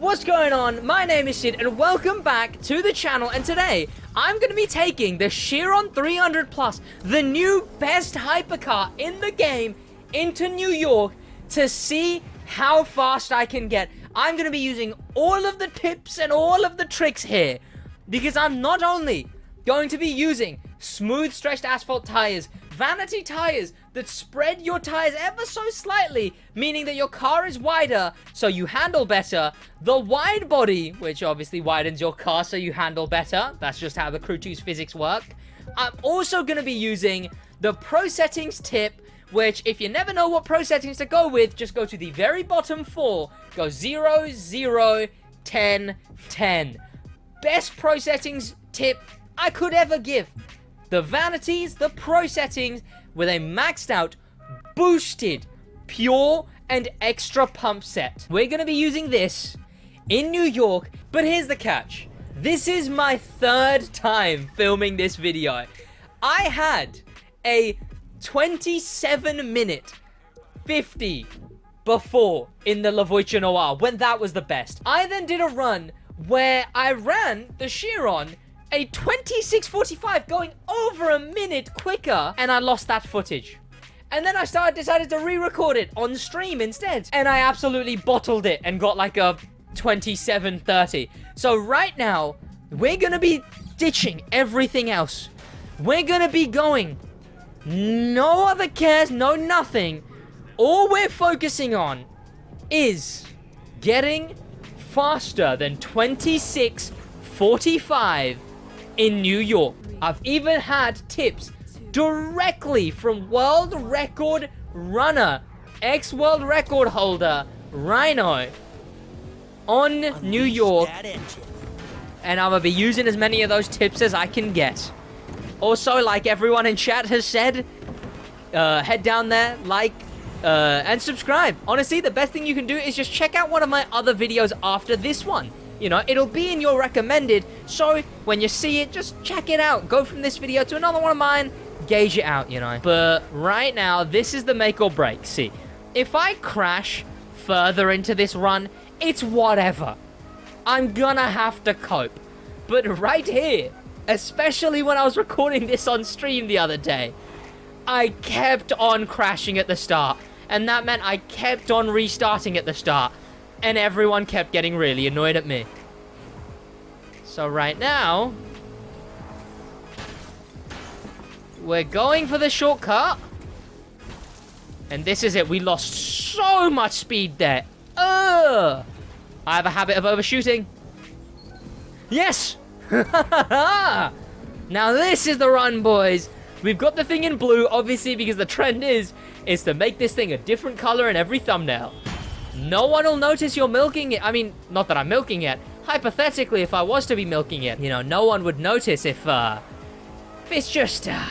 What's going on? My name is Sid and welcome back to the channel, and today I'm going to be taking the Chiron 300 Plus, the new best hypercar in the game, into New York to see how fast I can get. I'm going to be using all of the tips and all of the tricks here because I'm not only going to be using smooth stretched asphalt tires, vanity tires that spread your tires ever so slightly, meaning that your car is wider so you handle better, the wide body, which obviously widens your car so you handle better. That's just how the Crew 2's physics work. I'm also going to be using the Pro Settings tip, which if you never know what Pro Settings to go with, just go to the very bottom four, go 0, 0, 10, 10. Best Pro Settings tip I could ever give. The vanities, the Pro Settings, with a maxed out, boosted, pure, and extra pump set. We're going to be using this in New York, but here's the catch. This is my third time filming this video. I had a 27-minute 50 before in the La Voiture Noire, when that was the best. I then did a run where I ran the Chiron a 26:45, going over a minute quicker, and I lost that footage. And then I decided to re-record it on stream instead, and I absolutely bottled it and got like a 27:30. So right now, we're gonna be ditching everything else. We're gonna be going no other cares, no nothing. All we're focusing on is getting faster than 26:45 in New York. I've even had tips directly from world record runner, ex-world record holder, Rhino, on New York. And I'm gonna be using as many of those tips as I can get. Also, like everyone in chat has said, head down there, like, and subscribe. Honestly, the best thing you can do is just check out one of my other videos after this one. You know, it'll be in your recommended, so when you see it, just check it out. Go from this video to another one of mine, gauge it out, you know. But right now, this is the make or break. See, if I crash further into this run, it's whatever. I'm gonna have to cope. But right here, especially when I was recording this on stream the other day, I kept on crashing at the start. And that meant I kept on restarting at the start. And everyone kept getting really annoyed at me. So right now, we're going for the shortcut. And this is it. We lost so much speed there. I have a habit of overshooting. Yes! Now this is the run, boys. We've got the thing in blue, obviously, because the trend is to make this thing a different color in every thumbnail. No one will notice you're milking it. I mean, not that I'm milking it. Hypothetically, if I was to be milking it, you know, no one would notice if it's just a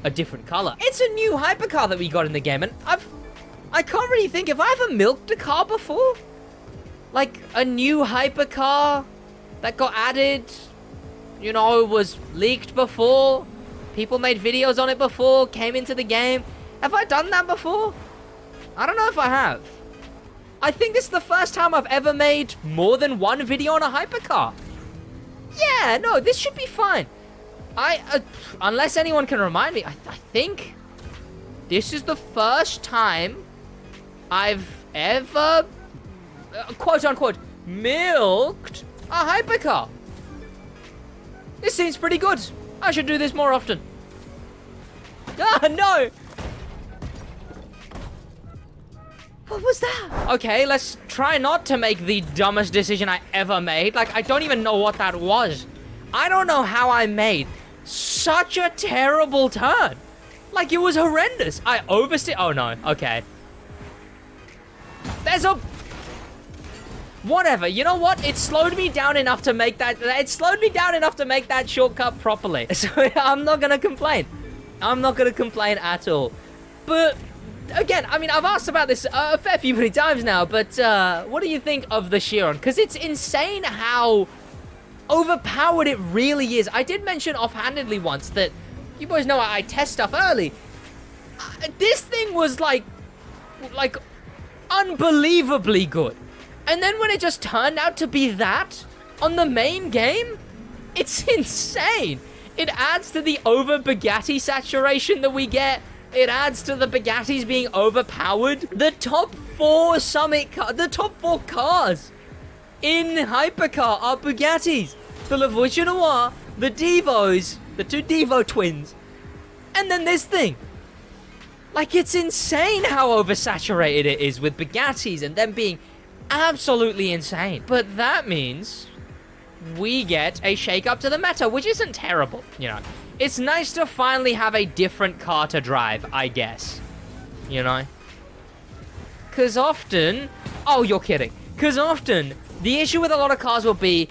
different color. It's a new hypercar that we got in the game, and I can't really think if I ever milked a car before. Like, a new hypercar that got added, you know, was leaked before. People made videos on it before, came into the game. Have I done that before? I don't know if I have. I think this is the first time I've ever made more than one video on a hypercar. Yeah, no, this should be fine. Unless anyone can remind me, I think this is the first time I've ever, quote unquote, milked a hypercar. This seems pretty good. I should do this more often. Ah, no! What was that? Okay, let's try not to make the dumbest decision I ever made. Like, I don't even know what that was. I don't know how I made such a terrible turn. Like, it was horrendous. I oversteered. Oh, no. Okay. There's a... Whatever. You know what? It slowed me down enough to make that... It slowed me down enough to make that shortcut properly. So, I'm not gonna complain. I'm not gonna complain at all. But... Again, I mean, I've asked about this a fair few many times now, but what do you think of the Chiron? Because it's insane how overpowered it really is. I did mention offhandedly once that you boys know I test stuff early. This thing was like unbelievably good. And then when it just turned out to be that on the main game, it's insane. It adds to the over Bugatti saturation that we get. It adds to the Bugattis being overpowered. The top 4 the top 4 cars in Hypercar are Bugattis. The Le Noir, the Devos, the 2 Devo twins, and then this thing. Like, it's insane how oversaturated it is with Bugattis and them being absolutely insane. But that means we get a shake-up to the meta, which isn't terrible, you know. It's nice to finally have a different car to drive, I guess. You know? Because often... Oh, you're kidding. Because often, the issue with a lot of cars will be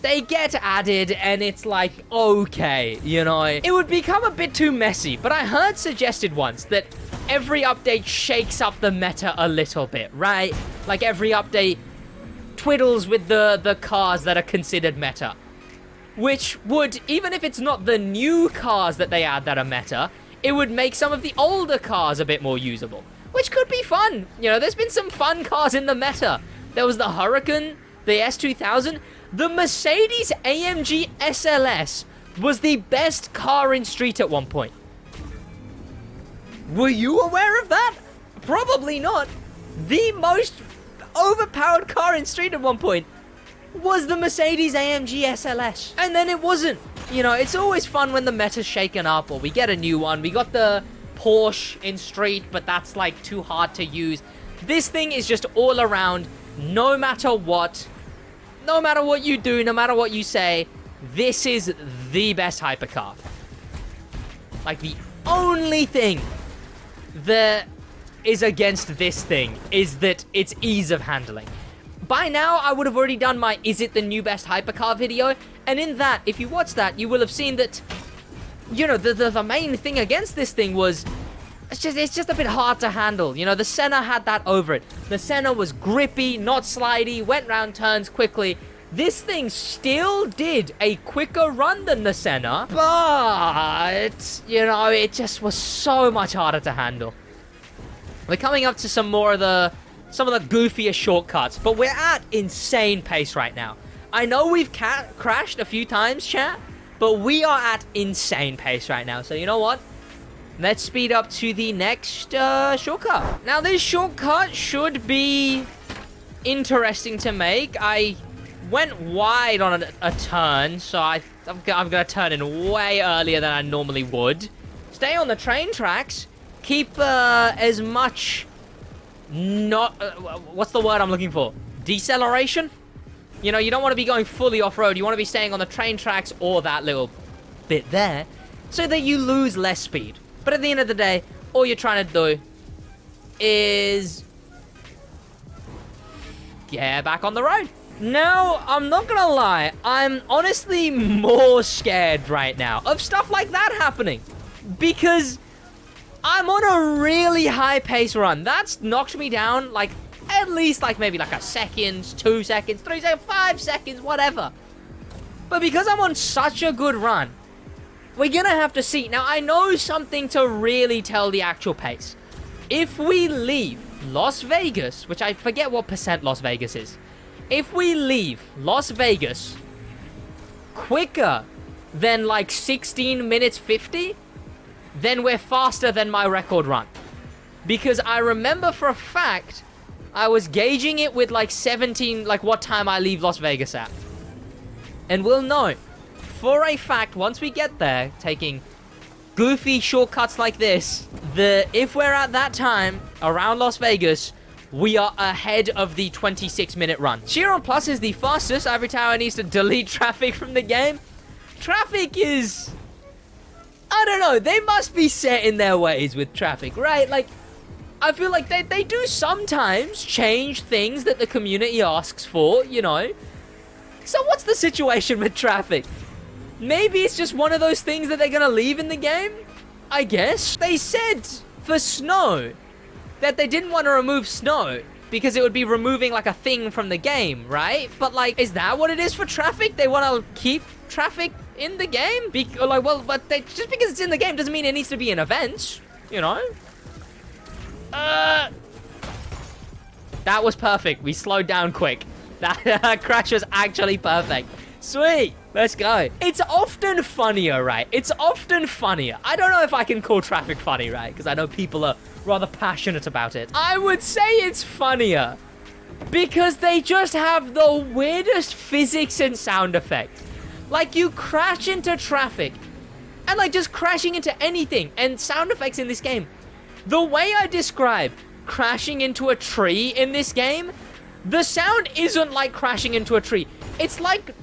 they get added and it's like, okay, you know. It would become a bit too messy, but I heard suggested once that every update shakes up the meta a little bit, right? Like every update twiddles with the cars that are considered meta. Which would, even if it's not the new cars that they add that are meta, it would make some of the older cars a bit more usable. Which could be fun. You know, there's been some fun cars in the meta. There was the Huracan, the S2000. The Mercedes AMG SLS was the best car in Street at one point. Were you aware of that? Probably not. The most overpowered car in Street at one point was the Mercedes AMG SLS. And then it wasn't. You know, it's always fun when the meta's shaken up or we get a new one. We got the Porsche in Street, but that's like too hard to use. This thing is just all around, no matter what you do, no matter what you say, this is the best hypercar. Like, the only thing that is against this thing is that it's ease of handling. By now, I would have already done my is it the new best hypercar video, and in that, if you watch that, you will have seen that, you know, the main thing against this thing was it's just a bit hard to handle. You know, the Senna had that over it. The Senna was grippy, not slidey, went round turns quickly. This thing still did a quicker run than the Senna, but, you know, it just was so much harder to handle. We're coming up to some of the goofier shortcuts, but we're at insane pace right now. I know we've crashed a few times, chat, but we are at insane pace right now. So you know what? Let's speed up to the next shortcut. Now, this shortcut should be interesting to make. I went wide on a turn, so I'm going to turn in way earlier than I normally would. Stay on the train tracks. Keep as much... what's the word I'm looking for? Deceleration? You know, you don't want to be going fully off-road. You want to be staying on the train tracks or that little bit there so that you lose less speed. But at the end of the day, all you're trying to do is get back on the road. Now, I'm not gonna lie, I'm honestly more scared right now of stuff like that happening. Because I'm on a really high pace run. That's knocked me down, like, at least, like, maybe like a second, 2 seconds, 3 seconds, 5 seconds, whatever. But because I'm on such a good run, we're gonna have to see. Now, I know something to really tell the actual pace. If we leave Las Vegas, which I forget what percent Las Vegas is. If we leave Las Vegas quicker than, like, 16 minutes 50, then we're faster than my record run. Because I remember for a fact, I was gauging it with, like, 17, like, what time I leave Las Vegas at. And we'll know for a fact, once we get there, taking goofy shortcuts like this, that if we're at that time, around Las Vegas, we are ahead of the 26-minute run. Chiron Plus is the fastest. Every time I need to delete traffic from the game. Traffic is... I don't know, they must be set in their ways with traffic, right? Like, I feel like they do sometimes change things that the community asks for, you know? So what's the situation with traffic? Maybe it's just one of those things that they're gonna leave in the game? I guess. They said for snow that they didn't want to remove snow because it would be removing, like, a thing from the game, right? But, like, is that what it is for traffic? They want to keep traffic in the game? Like, well, but just because it's in the game doesn't mean it needs to be an event, you know? That was perfect. We slowed down quick. That crash was actually perfect. Sweet. Let's go. It's often funnier, right? It's often funnier. I don't know if I can call traffic funny, right? Because I know people are rather passionate about it. I would say it's funnier because they just have the weirdest physics and sound effects. Like, you crash into traffic and, like, just crashing into anything. And sound effects in this game. The way I describe crashing into a tree in this game, the sound isn't like crashing into a tree. It's like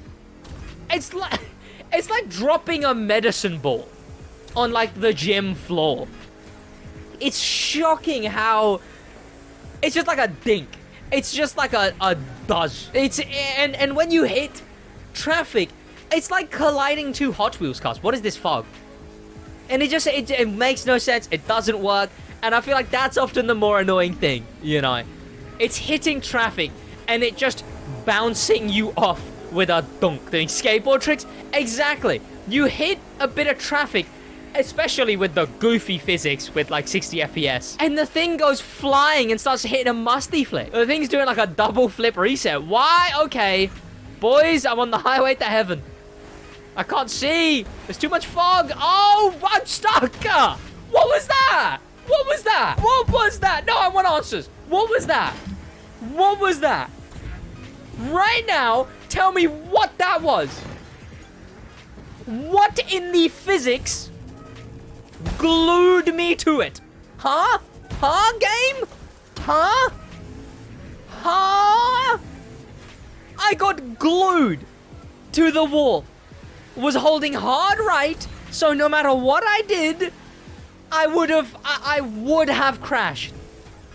dropping a medicine ball on, like, the gym floor. It's shocking how it's just like a dink. It's just like a buzz. And when you hit traffic, it's like colliding two Hot Wheels cars. What is this fog? And it makes no sense. It doesn't work. And I feel like that's often the more annoying thing, you know. It's hitting traffic and it just bouncing you off with a dunk. Doing skateboard tricks. Exactly. You hit a bit of traffic, especially with the goofy physics with like 60 FPS. And the thing goes flying and starts hitting a musty flip. The thing's doing like a double flip reset. Why? Okay. Boys, I'm on the highway to heaven. I can't see. There's too much fog. Oh, I'm stuck. What was that? What was that? What was that? No, I want answers. What was that? What was that? Right now, tell me what that was. What in the physics glued me to it? Huh? Huh, game? Huh? Huh? I got glued to the wall. Was holding hard right, so no matter what I did, I would have crashed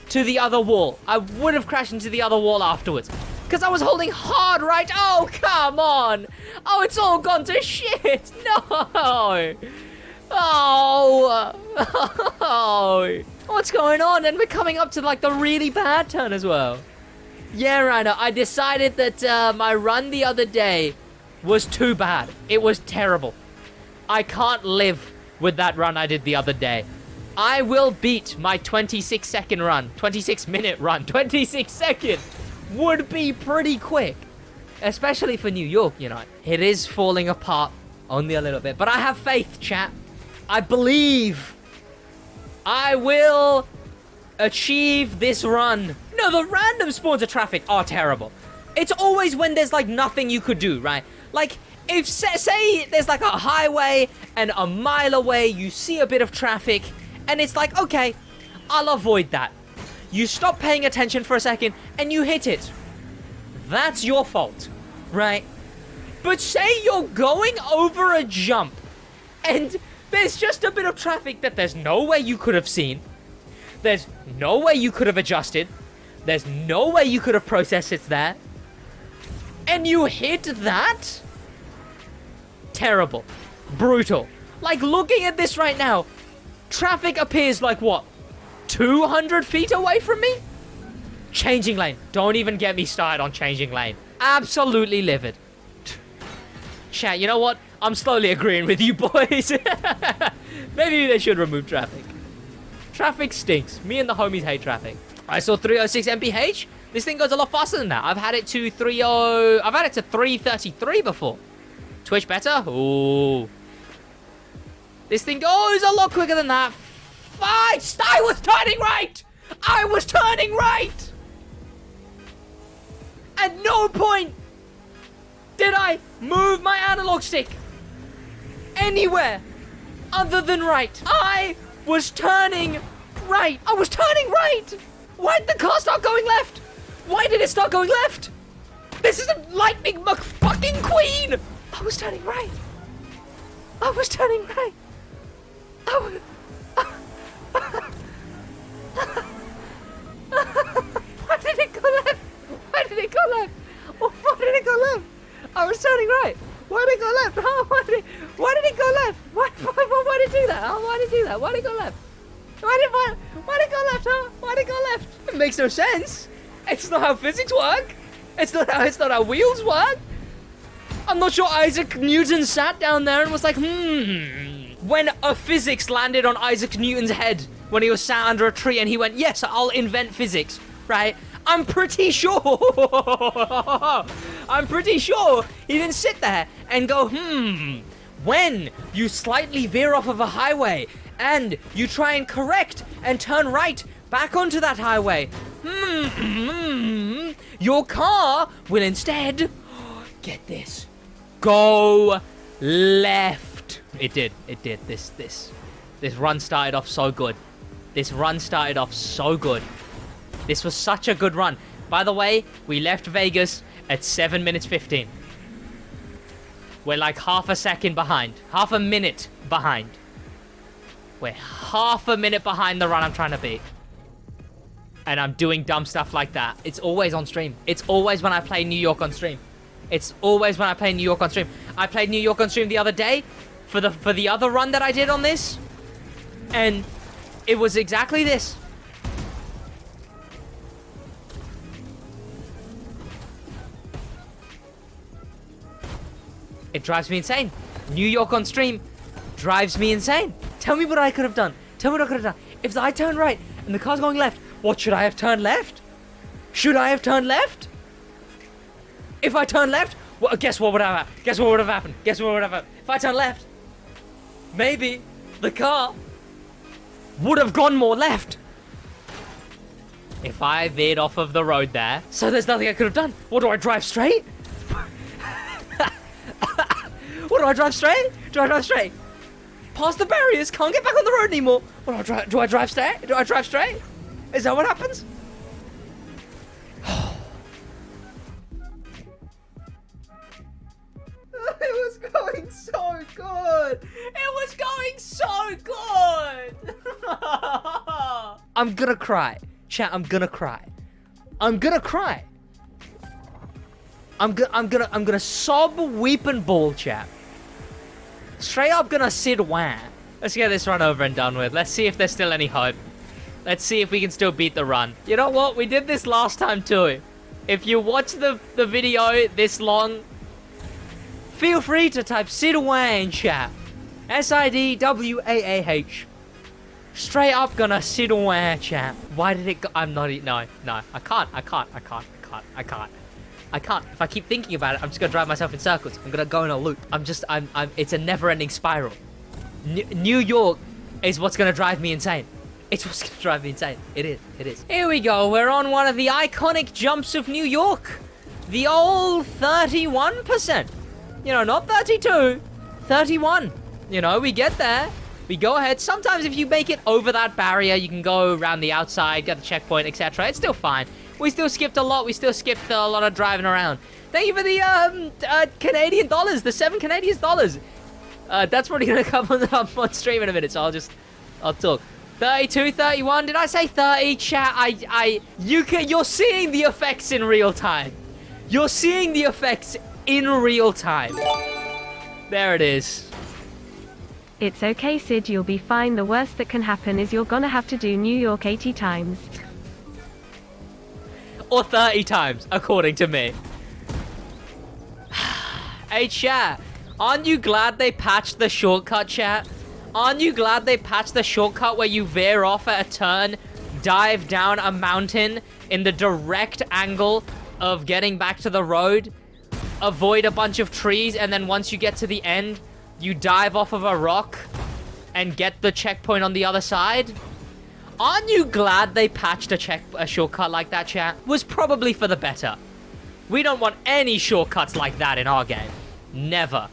to the other wall. I would have crashed into the other wall afterwards. Because I was holding hard right. Oh, come on. Oh, it's all gone to shit. No. Oh. Oh. What's going on? And we're coming up to, like, the really bad turn as well. Yeah, Rhino, I decided that my run the other day was too bad. It was terrible. I can't live with that run I did the other day. I will beat my 26-second run. 26-minute run. 26 seconds would be pretty quick. Especially for New York, you know. It is falling apart only a little bit. But I have faith, chat. I believe I will achieve this run. No, the random spawns of traffic are terrible. It's always when there's, like, nothing you could do, right? Like, if, say, there's, like, a highway and a mile away, you see a bit of traffic, and it's like, okay, I'll avoid that. You stop paying attention for a second, and you hit it. That's your fault, right? But say you're going over a jump, and there's just a bit of traffic that there's no way you could have seen. There's no way you could have adjusted. There's no way you could have processed it's there. And you hit that? Terrible. Brutal. Like, looking at this right now, traffic appears like, what, 200 feet away from me? Changing lane. Don't even get me started on changing lane. Absolutely livid. Chat, you know what? I'm slowly agreeing with you boys. Maybe they should remove traffic. Traffic stinks. Me and the homies hate traffic. I saw 306 mph. This thing goes a lot faster than that. I've had it to 333 before. Twitch better? Ooh. This thing goes a lot quicker than that. I was turning right! I was turning right! At no point did I move my analog stick anywhere other than right. I was turning right. I was turning right! Why did the car start going left? Why did it start going left? This is a lightning McFucking queen! I was turning right. I was turning right. Why did it go left? Why did it go left? Why did it go left? I was turning right. Why did it go left? Oh, why did it go left? Why did it do that? Oh, why did it do that? Why did it go left? Why did it go left, huh? Why did it go left? It makes no sense. It's not how physics work. It's not how wheels work. I'm not sure Isaac Newton sat down there and was like, when a physics landed on Isaac Newton's head when he was sat under a tree and he went, yes, I'll invent physics, right? I'm pretty sure. I'm pretty sure he didn't sit there and go, when you slightly veer off of a highway and you try and correct and turn right back onto that highway, your car will instead, get this, go left. It did. This run started off so good. This was such a good run. By the way, we left Vegas at 7 minutes 15. We're like half a second behind. Half a minute behind. We're half a minute behind the run I'm trying to beat. And I'm doing dumb stuff like that. It's always on stream. It's always when I play New York on stream. I played New York on stream the other day for the other run that I did on this. And it was exactly this. It drives me insane. New York on stream drives me insane. Tell me what I could have done. If I turned right and the car's going left, what should I have turned left? Should I have turned left? If I turned left, well, guess what would have happened? If I turned left, maybe the car would have gone more left. If I veered off of the road there, so there's nothing I could have done. What, do I drive straight? What, do I drive straight? Past the barriers, can't get back on the road anymore. What, do I drive straight? Is that what happens? It was going so good. I'm gonna cry. Chat, I'm gonna cry. I'm gonna sob, weep, and bawl, chat. Straight up gonna SidWaj. Let's get this run over and done with. Let's see if there's still any hope. Let's see if we can still beat the run. You know what? We did this last time too. If you watch the video this long, feel free to type SidWaj in chat. SidWaah. Straight up gonna SidWaj, chat. Why did it go? I'm not. No. I can't. If I keep thinking about it, I'm just gonna drive myself in circles. I'm gonna go in a loop. It's a never-ending spiral. New York is what's gonna drive me insane. It is. Here we go. We're on one of the iconic jumps of New York. The old 31%. You know, not 32, 31. You know, we get there. We go ahead. Sometimes if you make it over that barrier, you can go around the outside, get the checkpoint, etc. It's still fine. We still skipped a lot. We still skipped a lot of driving around. Thank you for the Canadian dollars, the 7 Canadian dollars. That's probably gonna come up on stream in a minute, so I'll talk. 32, 31. Did I say 30? Chat. You're seeing the effects in real time. There it is. It's okay, Sid, you'll be fine. The worst that can happen is you're gonna have to do New York 80 times. Or 30 times, according to me. Hey, chat. Aren't you glad they patched the shortcut, chat? Aren't you glad they patched the shortcut where you veer off at a turn, dive down a mountain in the direct angle of getting back to the road, avoid a bunch of trees, and then once you get to the end, you dive off of a rock and get the checkpoint on the other side? Aren't you glad they patched a shortcut like that, chat? Was probably for the better. We don't want any shortcuts like that in our game. Never.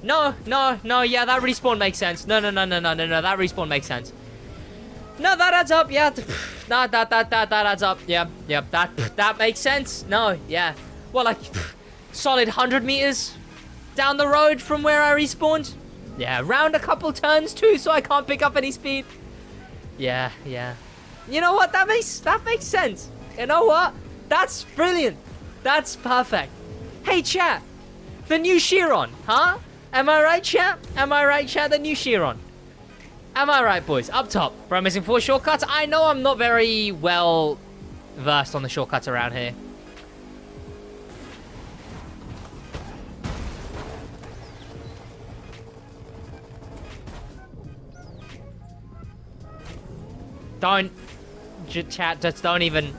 No, yeah, that respawn makes sense. No, that respawn makes sense. No, that adds up, yeah. No, that adds up, yeah, that makes sense. No, yeah. Well, like, solid 100 meters down the road from where I respawned. Yeah, round a couple turns too, so I can't pick up any speed. Yeah. You know what? That makes sense. You know what? That's brilliant. That's perfect. Hey, chat. The new Chiron, huh? Am I right, chat? The new Chiron. Am I right, boys? Up top. Bro, missing 4 shortcuts. I know I'm not very well versed on the shortcuts around here. Don't, chat, just don't even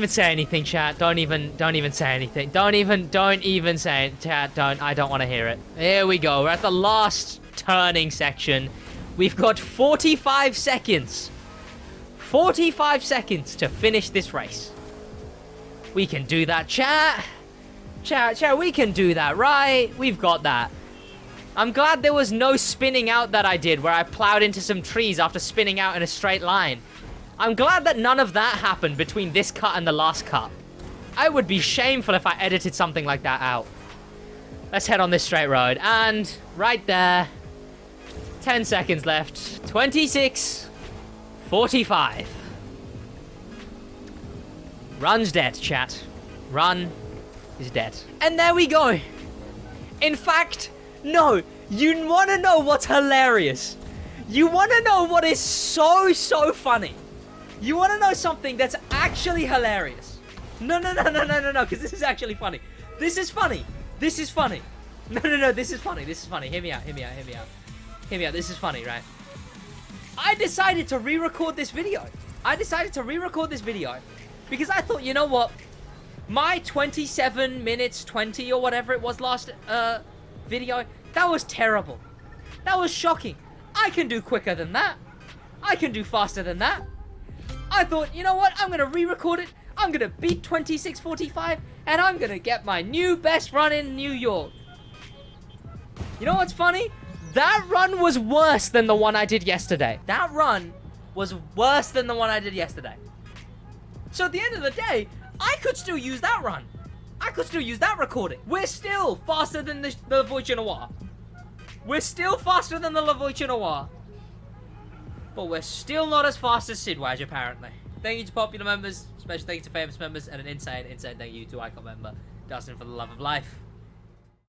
say anything, chat. Don't even say anything. Don't even say it, chat. I don't want to hear it. Here we go. We're at the last turning section. We've got 45 seconds. 45 seconds to finish this race. We can do that, chat. Chat, we can do that, right? We've got that. I'm glad there was no spinning out that I did, where I plowed into some trees after spinning out in a straight line. I'm glad that none of that happened between this cut and the last cut. I would be shameful if I edited something like that out. Let's head on this straight road. And right there, 10 seconds left. 26, 45. Run's dead, chat. Run is dead. And there we go. In fact, no, you want to know what's hilarious? You want to know what is so funny? You want to know something that's actually hilarious? No, because this is actually funny. This is funny. This is funny. No, this is funny. This is funny. Hear me out. This is funny, right? I decided to re-record this video. Because I thought, you know what? My 27 minutes 20 or whatever it was last video, that was terrible. That was shocking. I can do quicker than that. I can do faster than that. I thought, you know what? I'm going to re-record it. I'm going to beat 26:45 and I'm going to get my new best run in New York. You know what's funny? That run was worse than the one I did yesterday. That run was worse than the one I did yesterday. So at the end of the day, I could still use that run. I could still use that recording. We're still faster than the Voiture Noir. We're still faster than the Voiture Noir. But we're still not as fast as SidWaj, apparently. Thank you to popular members, special thanks to famous members, and an insane thank you to Icon member, Dustin, for the love of life.